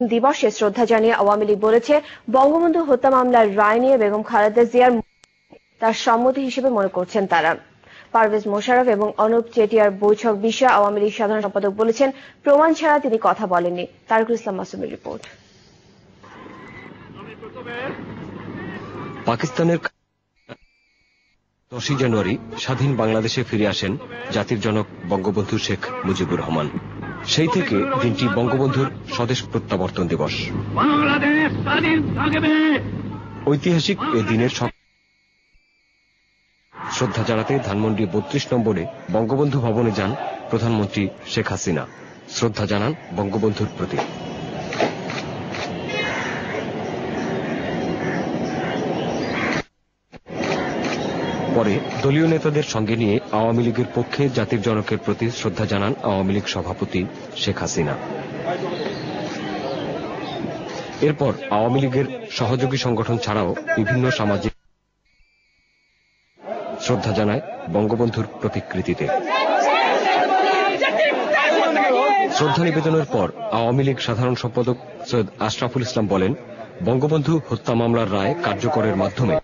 দিবসে শ্রদ্ধা জানিয়ে আওয়ামী লীগ বলেছে, বঙ্গবন্ধু হত্যা মামলার রায় নিয়ে বেগম খালেদা জিয়ার তার সম্মতি হিসেবে মনে করছেন তারা। পারভেজ মোশাররফ এবং অনুপ চেটিয়ার বৈঠক বিষয়ে আওয়ামী লীগ সাধারণ সম্পাদক বলেছেন, প্রমাণ ছাড়া তিনি কথা বলেননি। তারিকুল ইসলাম মাসুমের রিপোর্ট। পাকিস্তানের 10 জানুয়ারি স্বাধীন বাংলাদেশে ফিরে আসেন জাতির জনক বঙ্গবন্ধু শেখ মুজিবুর রহমান। সেই থেকে দিনটি বঙ্গবন্ধুর স্বদেশ প্রত্যাবর্তন দিবস। ঐতিহাসিক এ দিনের শ্রদ্ধা জানাতে ধানমন্ডি 32 নম্বরে বঙ্গবন্ধু ভবনে যান প্রধানমন্ত্রী শেখ হাসিনা। শ্রদ্ধা জানান বঙ্গবন্ধুর প্রতি। পরে দলীয় নেতাদের সঙ্গে নিয়ে আওয়ামী লীগের পক্ষে জাতির জনকের প্রতি শ্রদ্ধা জানান আওয়ামী লীগ সভাপতি শেখ হাসিনা। এরপর আওয়ামী লীগের সহযোগী সংগঠন ছাড়াও বিভিন্ন সামাজিক শ্রদ্ধা জানায় বঙ্গবন্ধুর প্রতিকৃতিতে। শ্রদ্ধা নিবেদনের পর আওয়ামী লীগ সাধারণ সম্পাদক সৈয়দ আশরাফুল ইসলাম বলেন, বঙ্গবন্ধু হত্যা মামলার রায় কার্যকরের মাধ্যমে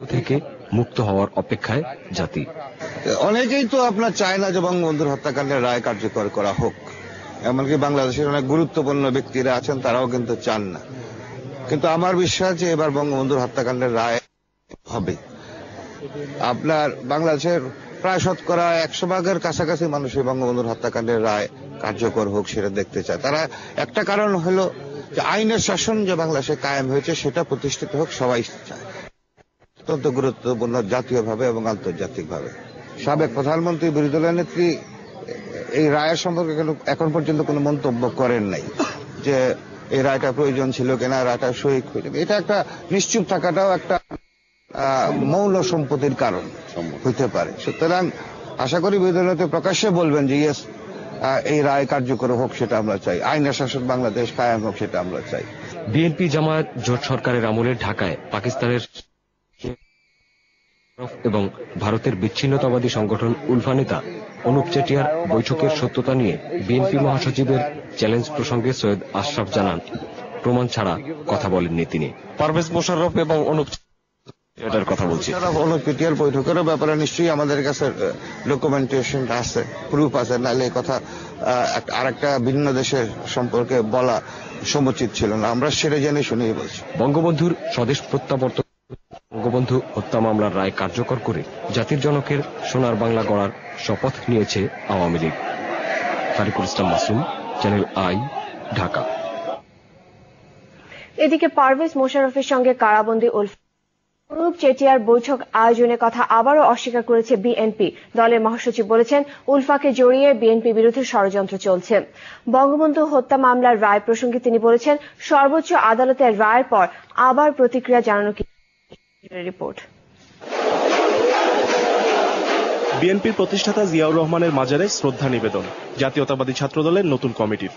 থেকে মুক্ত হওয়ার অপেক্ষায় জাতি। অনেকেই তো আপনার চায় না যে বঙ্গবন্ধুর হত্যাকাণ্ডের রায় কার্যকর করা হোক, এমনকি বাংলাদেশের অনেক গুরুত্বপূর্ণ ব্যক্তিরা আছেন তারাও কিন্তু চান না। কিন্তু আমার বিশ্বাস যে এবার বঙ্গবন্ধুর হত্যাকাণ্ডের রায় হবে। আপনার বাংলাদেশের প্রায় শতকরা 100 ভাগের কাছাকাছি মানুষই বঙ্গবন্ধুর হত্যাকাণ্ডের রায় কার্যকর হোক সেটা দেখতে চায়। তারা একটা কারণ হলো যে আইনের শাসন যে বাংলাদেশে কায়েম হয়েছে সেটা প্রতিষ্ঠিত হোক, সবাই চায়। অত্যন্ত গুরুত্বপূর্ণ জাতীয়ভাবে এবং আন্তর্জাতিকভাবে। সাবেক প্রধানমন্ত্রী বিরোধী দলের নেত্রী এই রায়ের সম্পর্কে এখন পর্যন্ত কোনো মন্তব্য করেন নাই যে এই রায়টা প্রয়োজন ছিল কিনা, রায়টা সহিক হয়ে যাবে। এটা একটা নিশ্চুপ থাকাটাও একটা মৌল সম্পত্তির কারণ হইতে পারে। সুতরাং আশা করি বিরোধী দল নেতা প্রকাশ্যে বলবেন যে ইয়েস, এই রায় কার্যকর হোক সেটা আমরা চাই, আইনের শাসন বাংলাদেশ কায়েম হোক সেটা আমরা চাই। বিএনপি জামায়াত জোট সরকারের আমলে ঢাকায় পাকিস্তানের এবং ভারতের বিচ্ছিন্নতাবাদী সংগঠন উলফা নেতা অনুপ চেটিয়ার বৈঠকের সত্যতা নিয়ে বিএনপি মহাসচিবের চ্যালেঞ্জ প্রসঙ্গে সৈয়দ আশরাফ জানান, প্রমাণ ছাড়া কথা বলেননি তিনি। পারভেজ মোশাররফ এবং অনুপ চেটিয়ার কথা বলছি। অনুপ চেটিয়ার বৈঠকের ব্যাপারে নিশ্চয়ই আমাদের কাছে ডকুমেন্টেশন আছে, প্রুফ আছে, নাহলে এই কথা আরেকটা ভিন্ন দেশের সম্পর্কে বলা সমুচিত ছিল না। আমরা সেটা জেনে শুনেই বলছি। বঙ্গবন্ধুর স্বদেশ প্রত্যাবর্তন, বঙ্গবন্ধু হত্যা মামলার রায় কার্যকর করে জাতির জনকের সোনার বাংলা গড়ার শপথ নিয়েছে আওয়ামী লীগ। তারিকুল ইসলাম মাসুম, চ্যানেল আই, ঢাকা। এদিকে পারভেজ মোশাররফের সঙ্গে কারাবন্দী অনুপ চেটিয়ার বৈঠক আয়োজনের কথা আবারও অস্বীকার করেছে বিএনপি। দলের মহাসচিব বলেছেন, উলফাকে জড়িয়ে বিএনপি বিরুদ্ধে ষড়যন্ত্র চলছে। বঙ্গবন্ধু হত্যা মামলার রায় প্রসঙ্গে তিনি বলেছেন, সর্বোচ্চ আদালতের রায়ের পর আবার প্রতিক্রিয়া জানানো রিপোর্ট। বিএনপির প্রতিষ্ঠাতা জিয়াউর রহমানের মাজারে শ্রদ্ধা নিবেদন জাতীয়তাবাদী ছাত্রদলের নতুন কমিটির।